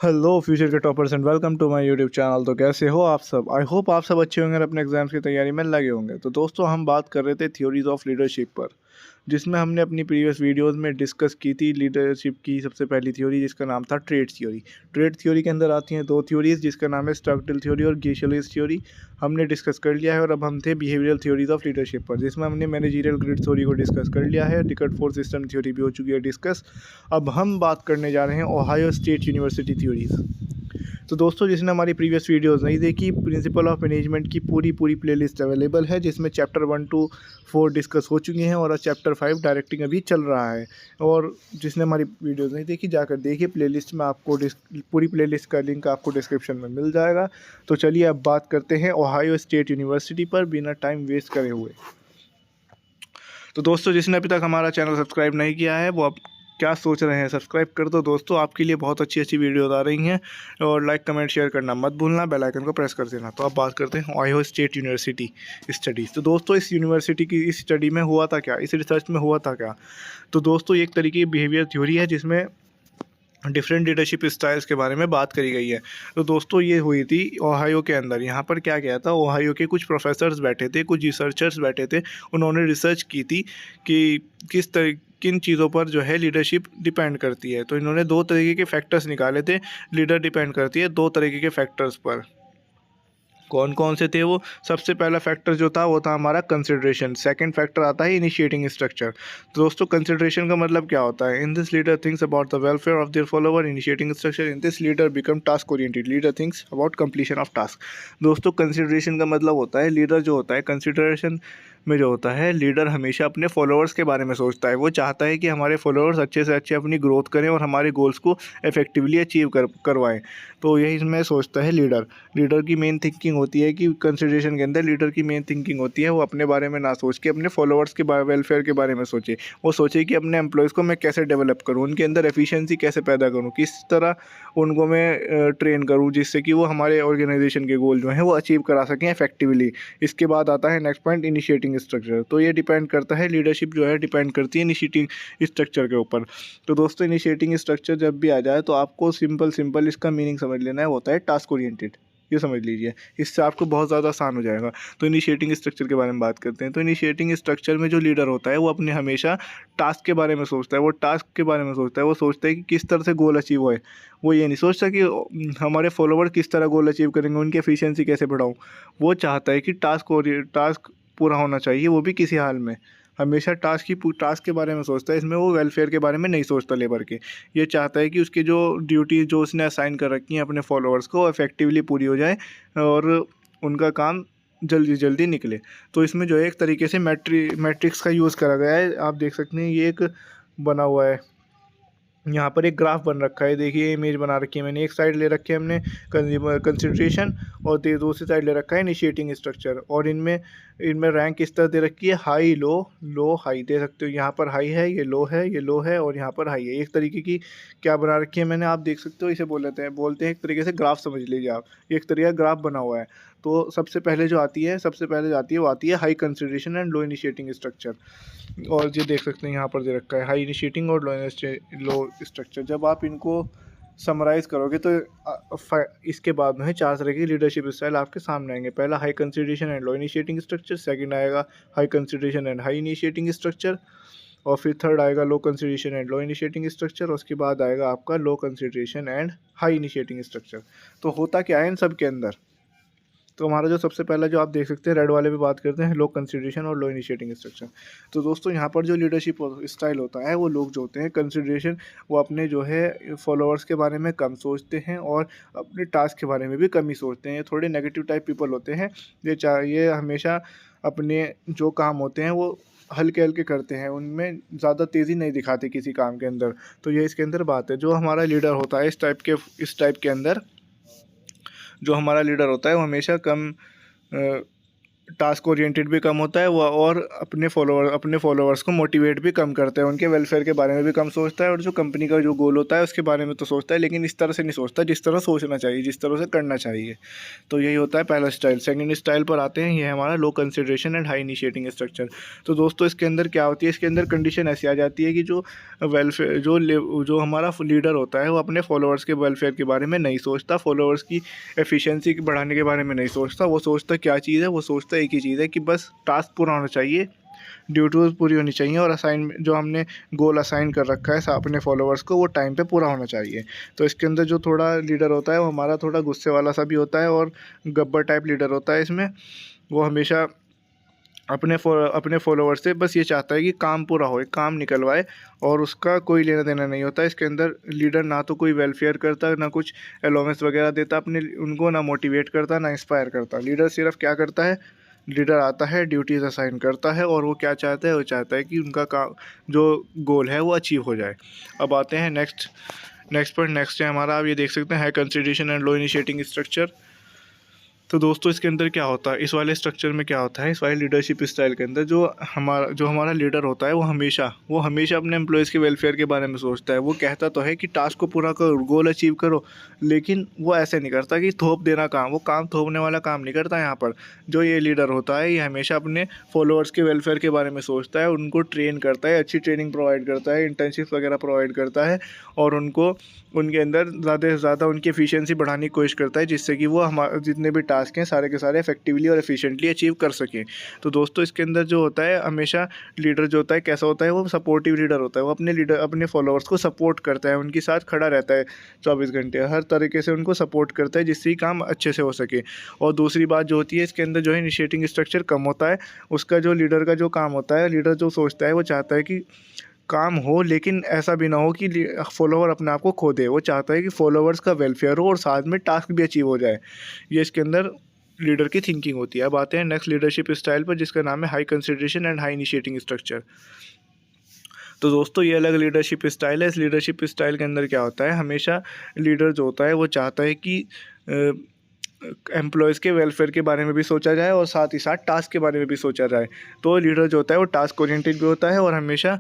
Hello future के toppers and welcome to my YouTube channel. तो कैसे हो आप सब? आई होप आप सब अच्छे होंगे और अपने एग्जाम्स की तैयारी में लगे होंगे। तो दोस्तों हम बात कर रहे थे थ्योरीज ऑफ लीडरशिप पर, जिसमें हमने अपनी प्रीवियस वीडियोस में डिस्कस की थी लीडरशिप की सबसे पहली थ्योरी, जिसका नाम था ट्रेड थ्योरी। ट्रेड थ्योरी के अंदर आती हैं दो थ्योरीज, जिसका नाम है स्ट्रक्चरल थ्योरी और गिशेलिस थ्योरी। हमने डिस्कस कर लिया है और अब हम थे बिहेवियरल थ्योरीज ऑफ लीडरशिप पर, जिसमें हमने मैनेजरियल ग्रिड थ्योरी को डिस्कस कर लिया है। टिकट फोर सिस्टम थ्योरी भी हो चुकी है डिस्कस। अब हम बात करने जा रहे हैं ओहायो स्टेट यूनिवर्सिटी थ्योरीज। तो दोस्तों जिसने हमारी प्रीवियस वीडियोस नहीं देखी, प्रिंसिपल ऑफ मैनेजमेंट की पूरी प्लेलिस्ट अवेलेबल है, जिसमें चैप्टर 1 to 4 डिस्कस हो चुके हैं और चैप्टर 5 डायरेक्टिंग अभी चल रहा है। और जिसने हमारी वीडियोस नहीं देखी जाकर देखिए, प्लेलिस्ट में आपको पूरी प्लेलिस्ट का लिंक आपको डिस्क्रिप्शन में मिल जाएगा। तो चलिए अब बात करते हैं ओहायो स्टेट यूनिवर्सिटी पर बिना टाइम वेस्ट करे हुए। तो दोस्तों जिसने अभी तक हमारा चैनल सब्सक्राइब नहीं किया है वो अब क्या सोच रहे हैं, सब्सक्राइब कर दो दोस्तों। आपके लिए बहुत अच्छी अच्छी वीडियोस आ रही हैं और लाइक कमेंट शेयर करना मत भूलना, बेल आइकन को प्रेस कर देना। तो अब बात करते हैं ओहायो स्टेट यूनिवर्सिटी स्टडीज़। तो दोस्तों इस यूनिवर्सिटी की इस स्टडी में हुआ था क्या, इस रिसर्च में हुआ था क्या? तो दोस्तों ये एक तरीके की बिहेवियर थ्योरी है, जिसमें डिफरेंट लीडरशिप स्टाइल्स के बारे में बात करी गई है। तो दोस्तों ये हुई थी ओहायो के अंदर। यहाँ पर क्या किया था, ओहायो के कुछ प्रोफेसर्स बैठे थे, कुछ रिसर्चर्स बैठे थे। उन्होंने रिसर्च की थी कि किन चीज़ों पर जो है लीडरशिप डिपेंड करती है। तो इन्होंने दो तरीके के फैक्टर्स निकाले थे, लीडर डिपेंड करती है दो तरीके के फैक्टर्स पर। कौन कौन से थे वो? सबसे पहला फैक्टर जो था वो था हमारा कंसिडरेशन। सेकंड फैक्टर आता है इनिशिएटिंग स्ट्रक्चर। तो दोस्तों कंसिडरेशन का मतलब क्या होता है? In this leader thinks about the welfare of their follower. Initiating structure, in this leader become task oriented. Leader thinks about completion of task. दोस्तों कंसिडरेशन का मतलब होता है, लीडर जो होता है कंसिडरेशन में जो होता है, लीडर हमेशा अपने फॉलोअर्स के बारे में सोचता है। वो चाहता है कि हमारे फॉलोअर्स अच्छे से अच्छे अपनी ग्रोथ करें और हमारे गोल्स को इफेक्टिवली अचीव करवाएं। तो यही इसमें सोचता है लीडर। लीडर की मेन थिंकिंग होती है कि कंसिडरेशन के अंदर लीडर की मेन थिंकिंग होती है वो अपने बारे में ना सोच के अपने फॉलोअर्स के वेलफेयर के बारे में सोचे। वो सोचे कि अपने एम्प्लॉयज़ को मैं कैसे डेवलप करूँ, उनके अंदर एफिशिएंसी कैसे पैदा करूँ, किस तरह उनको मैं ट्रेन करूँ जिससे कि वो हमारे ऑर्गेनाइजेशन के गोल जो हैं वो अचीव करा सकें इफेक्टिवली। इसके बाद आता है नेक्स्ट पॉइंट, इनिशिएटिंग स्ट्रक्चर। तो ये डिपेंड करता है, लीडरशिप जो है डिपेंड करती है इनिशिएटिंग स्ट्रक्चर के ऊपर। तो दोस्तों इनिशिएटिंग स्ट्रक्चर जब भी आ जाए तो आपको सिंपल इसका मीनिंग समझ लेना है, होता है टास्क ओरिएंटेड। ये समझ लीजिए, इससे आपको बहुत ज़्यादा आसान हो जाएगा। तो इनिशिएटिंग स्ट्रक्चर के बारे में बात करते हैं। तो इनिशिएटिंग स्ट्रक्चर में जो लीडर होता है वो अपने हमेशा टास्क के बारे में सोचता है। वो टास्क के बारे में सोचता है, वो सोचता है कि किस तरह से गोल अचीव होए। वो ये नहीं सोचता कि हमारे फॉलोवर किस तरह गोल अचीव करेंगे, उनकी एफिशिएंसी कैसे बढ़ाऊँ। वो चाहता है कि टास्क पूरा होना चाहिए, वो भी किसी हाल में। हमेशा टास्क के बारे में सोचता है, इसमें वो वेलफेयर के बारे में नहीं सोचता लेबर के। ये चाहता है कि उसकी जो ड्यूटी जो उसने असाइन कर रखी हैं अपने फॉलोअर्स को इफेक्टिवली पूरी हो जाए और उनका काम जल्दी जल्दी निकले। तो इसमें जो है एक तरीके से मैट्रिक्स का यूज़ करा गया है। आप देख सकते हैं ये एक बना हुआ है, यहाँ पर एक ग्राफ बन रखा है। देखिए इमेज बना रखी है मैंने, एक साइड ले रखी है हमने कंसिडरेशन और दूसरी साइड ले रखा है इनिशिएटिंग स्ट्रक्चर। और इनमें इनमें रैंक किस तरह दे रखी है, हाई लो लो हाई दे सकते हो। यहाँ पर हाई है, ये लो है, ये लो है और यहाँ पर हाई है। एक तरीके की क्या बना रखी है मैंने, आप देख सकते हो। इसे बोलते हैं एक तरीके से ग्राफ समझ लीजिए आप। एक तरीके का ग्राफ बना हुआ है। तो सबसे पहले जो आती है वो आती है high consideration and low initiating structure. और ये देख सकते हैं यहाँ पर दे रखा है हाई इनिशिएटिंग और लो स्ट्रक्चर। जब आप इनको समराइज़ करोगे तो इसके बाद में चार तरह की लीडरशिप स्टाइल आपके सामने आएंगे। पहला high consideration and low initiating structure, second आएगा high consideration and high initiating structure, और फिर थर्ड आएगा low consideration and low initiating structure, और उसके बाद आएगा आपका low consideration and high initiating structure. तो होता क्या है इन सब के अंदर? तो हमारा जो सबसे पहला जो आप देख सकते हैं रेड वाले पे बात करते हैं लो कंसिडरेशन और लो इनिशिएटिंग स्ट्रक्चर। तो दोस्तों यहाँ पर जो लीडरशिप स्टाइल होता है, वो लोग जो होते हैं कंसिडरेशन, वो अपने जो है फॉलोअर्स के बारे में कम सोचते हैं और अपने टास्क के बारे में भी कम ही सोचते हैं। ये थोड़े नेगेटिव टाइप पीपल होते हैं। ये हमेशा अपने जो काम होते हैं वो हल्के हल्के करते हैं, उनमें ज़्यादा तेज़ी नहीं दिखाते किसी काम के अंदर। तो ये इसके अंदर बात है। जो हमारा लीडर होता है इस टाइप के अंदर जो हमारा लीडर होता है वो हमेशा टास्क ओरिएंटेड भी कम होता है वो, और अपने फॉलोअर्स को मोटिवेट भी कम करता है, उनके वेलफेयर के बारे में भी कम सोचता है, और जो कंपनी का जो गोल होता है उसके बारे में तो सोचता है, लेकिन इस तरह से नहीं सोचता जिस तरह सोचना चाहिए, जिस तरह से करना चाहिए। तो यही होता है पहला स्टाइल। सेकंड स्टाइल पर आते हैं, ये है हमारा low consideration and high initiating structure. तो दोस्तों इसके अंदर क्या होती है, इसके अंदर कंडीशन ऐसी आ जाती है कि जो वेलफेयर जो हमारा लीडर होता है वो अपने फॉलोअर्स के वेलफेयर के बारे में नहीं सोचता, फॉलोअर्स की एफिशिएंसी बढ़ाने के बारे में नहीं सोचता। वो सोचता क्या चीज़ है, वो सोचता एक ही चीज़ है कि बस टास्क पूरा होना चाहिए, ड्यूटीज पूरी होनी चाहिए, और असाइन जो हमने गोल असाइन कर रखा है अपने फॉलोअर्स को वो टाइम पे पूरा होना चाहिए। तो इसके अंदर जो थोड़ा लीडर होता है वो हमारा थोड़ा गुस्से वाला सा भी होता है, और गब्बर टाइप लीडर होता है इसमें। वो हमेशा अपने फॉलोअर से बस ये चाहता है कि काम पूरा होए, काम निकलवाए, और उसका कोई लेना देना नहीं होता। इसके अंदर लीडर ना तो कोई वेलफेयर करता, ना कुछ अलाउंस वगैरह देता अपने उनको, ना मोटिवेट करता, ना इंस्पायर करता। लीडर सिर्फ क्या करता है, लीडर आता है, ड्यूटीज़ असाइन करता है, और वो क्या चाहता है, वो चाहता है कि उनका काम जो गोल है वो अचीव हो जाए। अब आते हैं नेक्स्ट है हमारा, आप ये देख सकते हैं, high consideration and low initiating structure. तो दोस्तों इसके अंदर क्या होता है, इस वाले स्ट्रक्चर में क्या होता है, इस वाले लीडरशिप स्टाइल के अंदर जो हमारा लीडर होता है वो हमेशा अपने एम्प्लॉयज़ के वेलफेयर के बारे में सोचता है। वो कहता तो है कि टास्क को पूरा करो, गोल अचीव करो, लेकिन वो ऐसे नहीं करता कि थोप देना काम, वो काम थोपने वाला काम नहीं करता यहाँ पर। जो ये लीडर होता है ये हमेशा अपने फॉलोअर्स के वेलफेयर के बारे में सोचता है, उनको ट्रेन करता है, अच्छी ट्रेनिंग प्रोवाइड करता है, इंटर्नशिप वगैरह प्रोवाइड करता है, और उनको उनके अंदर ज़्यादा से ज़्यादा उनकी एफिशिएंसी बढ़ाने की कोशिश करता है, जिससे कि वो हमारे जितने भी टास्क हैं सारे के सारे इफेक्टिवली और एफिशिएंटली अचीव कर सकें। तो दोस्तों इसके अंदर जो होता है हमेशा लीडर जो होता है कैसा होता है, वो सपोर्टिव लीडर होता है। वो अपने फॉलोअर्स को सपोर्ट करता है, उनके साथ खड़ा रहता है 24 घंटे, हर तरीके से उनको सपोर्ट करता है, जिससे काम अच्छे से हो सके। और दूसरी बात जो होती है, इसके अंदर जो है इनिशिएटिंग स्ट्रक्चर कम होता है। उसका जो लीडर का जो काम होता है, लीडर जो सोचता है वो चाहता है कि काम हो, लेकिन ऐसा भी ना हो कि फॉलोवर अपने आप को खो दे। वो चाहता है कि फॉलोवर्स का वेलफेयर हो और साथ में टास्क भी अचीव हो जाए। ये इसके अंदर लीडर की थिंकिंग होती है। अब आते हैं नेक्स्ट लीडरशिप स्टाइल पर, जिसका नाम है high consideration and high initiating structure. तो दोस्तों ये अलग लीडरशिप स्टाइल है। इस लीडरशिप स्टाइल के अंदर क्या होता है, हमेशा लीडर जो होता है वो चाहता है कि एम्प्लॉयज़ के वेलफेयर के बारे में भी सोचा जाए और साथ ही साथ टास्क के बारे में भी सोचा जाए। तो लीडर जो होता है वो टास्क ओरिएंटेड भी होता है, और हमेशा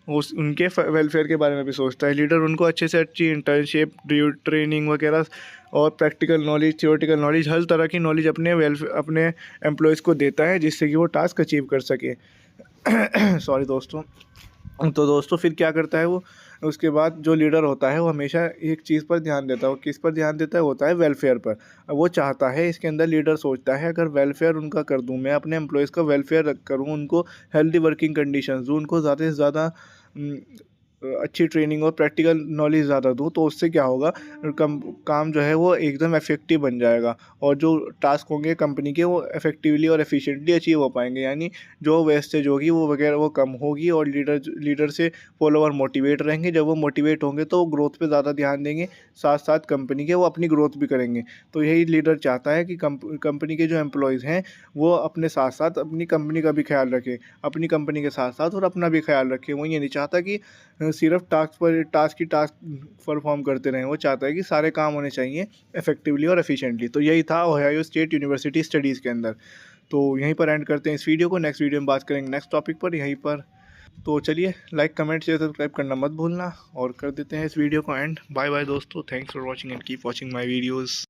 उनके वेलफेयर के बारे में भी सोचता है। लीडर उनको अच्छे से अच्छी इंटर्नशिप, ट्रेनिंग वगैरह और प्रैक्टिकल नॉलेज, थियोरेटिकल नॉलेज, हर तरह की नॉलेज अपने एम्प्लॉयज़ को देता है, जिससे कि वो टास्क अचीव कर सके। सॉरी दोस्तों। तो दोस्तों फिर क्या करता है वो, उसके बाद जो लीडर होता है वो हमेशा एक चीज़ पर ध्यान देता है। वो किस पर ध्यान देता है, होता है वेलफेयर पर। वो चाहता है, इसके अंदर लीडर सोचता है, अगर वेलफेयर उनका कर दूं, मैं अपने एम्प्लॉयज़ का वेलफेयर करूं, उनको हेल्दी वर्किंग कंडीशंस दूं, उनको ज़्यादा से ज़्यादा अच्छी ट्रेनिंग और प्रैक्टिकल नॉलेज ज़्यादा दूँ, तो उससे क्या होगा, काम जो है वो एकदम इफेक्टिव बन जाएगा, और जो टास्क होंगे कंपनी के वो इफेक्टिवली और एफिशिएंटली अचीव हो पाएंगे। यानी जो वेस्टेज होगी वो वगैरह वो कम होगी, और लीडर से फॉलोअर मोटिवेट रहेंगे। जब वो मोटिवेट होंगे तो वो ग्रोथ पे ज़्यादा ध्यान देंगे, साथ साथ कंपनी के वो अपनी ग्रोथ भी करेंगे। तो यही लीडर चाहता है कि कंपनी के जो एम्प्लॉयज़ हैं वो अपने साथ साथ अपनी कंपनी का भी ख्याल रखें, अपनी कंपनी के साथ साथ और अपना भी ख्याल रखें। वो ये नहीं चाहता कि सिर्फ टास्क परफॉर्म करते रहें। वो चाहता है कि सारे काम होने चाहिए इफेक्टिवली और एफिशिएंटली। तो यही था ओहायो स्टेट यूनिवर्सिटी स्टडीज़ के अंदर। तो यहीं पर एंड करते हैं इस वीडियो को। नेक्स्ट वीडियो में बात करेंगे नेक्स्ट टॉपिक पर यहीं पर। तो चलिए, लाइक कमेंट शेयर सब्सक्राइब करना मत भूलना, और कर देते हैं इस वीडियो को एंड। बाय बाय दोस्तों, thanks for watching and keep watching my videos.